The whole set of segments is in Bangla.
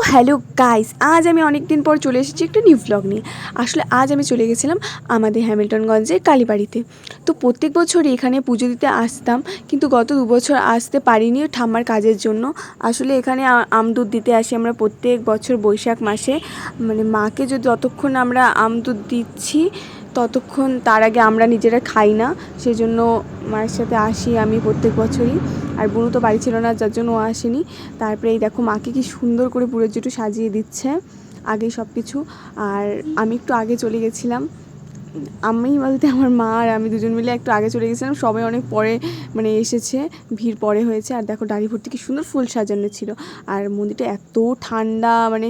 হ্যালো গাইস, আজ আমি অনেক দিন পর চলে এসেছি একটা নিউ ব্লগ নিয়ে। আসলে আজ আমি চলে গেছিলাম আমাদের হ্যামিল্টনগঞ্জের কালীবাড়িতে। তো প্রত্যেক বছরই এখানে পুজো দিতে আসতাম, কিন্তু গত 2 বছর আসতে পারিনি ঠাম্মার কাজের জন্য। আসলে এখানে আমদুধ দিতে আসি আমরা প্রত্যেক বছর বৈশাখ মাসে। মানে মাকে যদি যতক্ষণ আমরা আমদুধ দিচ্ছি ততক্ষণ, তার আগে আমরা নিজেরা খাই না, সেজন্য মায়ের সাথে আসি আমি প্রত্যেক বছরই। আর বোনু তো বাড়ি ছিল না, যার জন্য ও আসেনি। তারপরে এই দেখো মাকে কি সুন্দর করে পুরোর জুটো সাজিয়ে দিচ্ছে আগেই সব কিছু। আর আমি একটু আগে চলে গেছিলাম, আমি বলতে আমার মা আর আমি দুজন মিলে একটু আগে চলে গেছিলাম। সবাই অনেক পরে মানে এসেছে, ভিড় পরে হয়েছে। আর দেখো ডালি ভর্তি কি সুন্দর ফুল সাজানো ছিল। আর মন্দিরটা এত ঠান্ডা, মানে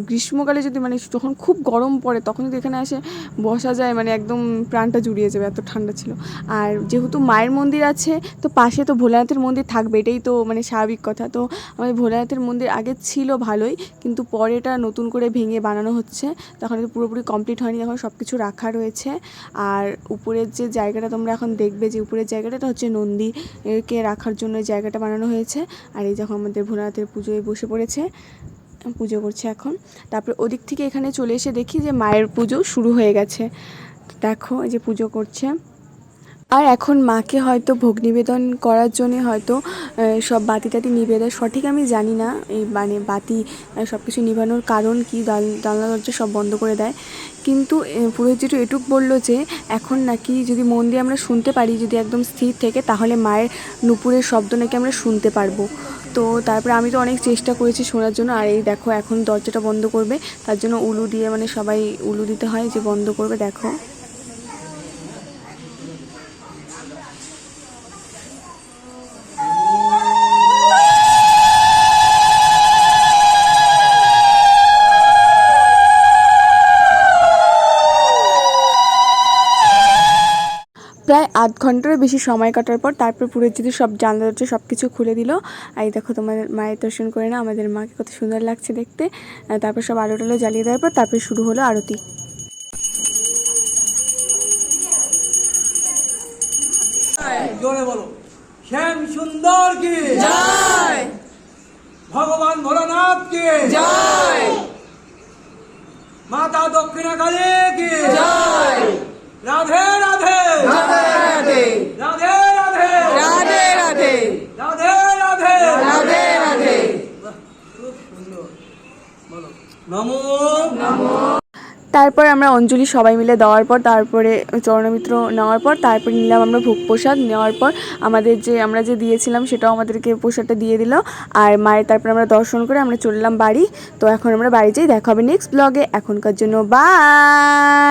গ্রীষ্মকালে যদি মানে যখন খুব গরম পড়ে তখন যদি এখানে এসে বসা যায়, মানে একদম প্রাণটা জুড়িয়ে যাবে, এত ঠান্ডা ছিল। আর যেহেতু মায়ের মন্দির আছে তো পাশে তো ভোলানাথের মন্দির থাকবে, এটাই তো মানে স্বাভাবিক কথা। তো আমাদের ভোলানাথের মন্দির আগে ছিল ভালোই, কিন্তু পরে এটা নতুন করে ভেঙে বানানো হচ্ছে, তখন এটা পুরোপুরি কমপ্লিট হয়নি, এখন সব কিছু রাখা রয়েছে। আর উপরের যে জায়গাটা তোমরা এখন দেখবে, যে উপরের জায়গাটা হচ্ছে নন্দীকে রাখার জন্য জায়গাটা বানানো হয়েছে। আর এই যখন আমাদের ভোলানাথের পুজোয় বসে পড়েছে, পুজো করছে এখন। তারপরে ওদিক থেকে এখানে চলে এসে দেখি যে মায়ের পুজো শুরু হয়ে গেছে। দেখো এই যে পুজো করছে। আর এখন মাকে হয়তো ভোগ নিবেদন করার জন্যে হয়তো সব বাতি টাতি নিভিয়ে দেয়, সঠিক আমি জানি না। এই মানে বাতি সব কিছু নিভানোর কারণ কি, জানলা দরজা সব বন্ধ করে দেয়। কিন্তু পুরোহিত যেটু এটুক বললো যে এখন নাকি যদি মন দিয়ে আমরা শুনতে পারি, যদি একদম স্থির থেকে, তাহলে মায়ের নুপুরের শব্দ নাকি আমরা শুনতে পারবো। তো তারপরে আমি তো অনেক চেষ্টা করেছি শোনার জন্য। আর এই দেখো এখন দরজাটা বন্ধ করবে, তার জন্য উলু দিয়ে, মানে সবাই উলু দিতে হয় যে বন্ধ করবে। দেখো প্রায় আধ ঘন্টারও বেশি সময় কাটার পর তারপর পুরো যদি সব জানলা দরজা সব কিছু খুলে দিল। আর এই দেখো তোমাদের মায়ের দর্শন করে না, আমাদের মাকে কত সুন্দর লাগছে দেখতে। তারপর সব আলো টালো জ্বালিয়ে দেওয়ার পর তারপরে শুরু হলো আরতি। জোরে বলো, শ্যাম সুন্দর কি জয়, ভগবান ভোলানাথ কি জয়, মাতা দক্ষিণা কালী কি জয়, রাধে রাধে রাধে রাধে রাধে রাধে রাধে রাধে রাধে রাধে রাধে। খুব সুন্দর, বলো নমো নমো। তারপর আমরা অঞ্জলি সবাই মিলে দেওয়ার পর, তারপরে চরণমিত্র নেওয়ার পর, তারপরে নিলাম আমরা ভোগ প্রসাদ। নেওয়ার পর আমাদের যে আমরা যে দিয়েছিলাম সেটাও আমাদেরকে প্রসাদটা দিয়ে দিল। আর মায়ের তারপরে আমরা দর্শন করে আমরা চললাম বাড়ি। তো এখন আমরা বাড়ি যাই, দেখা হবে নেক্সট ব্লগে। এখনকার জন্য বাই।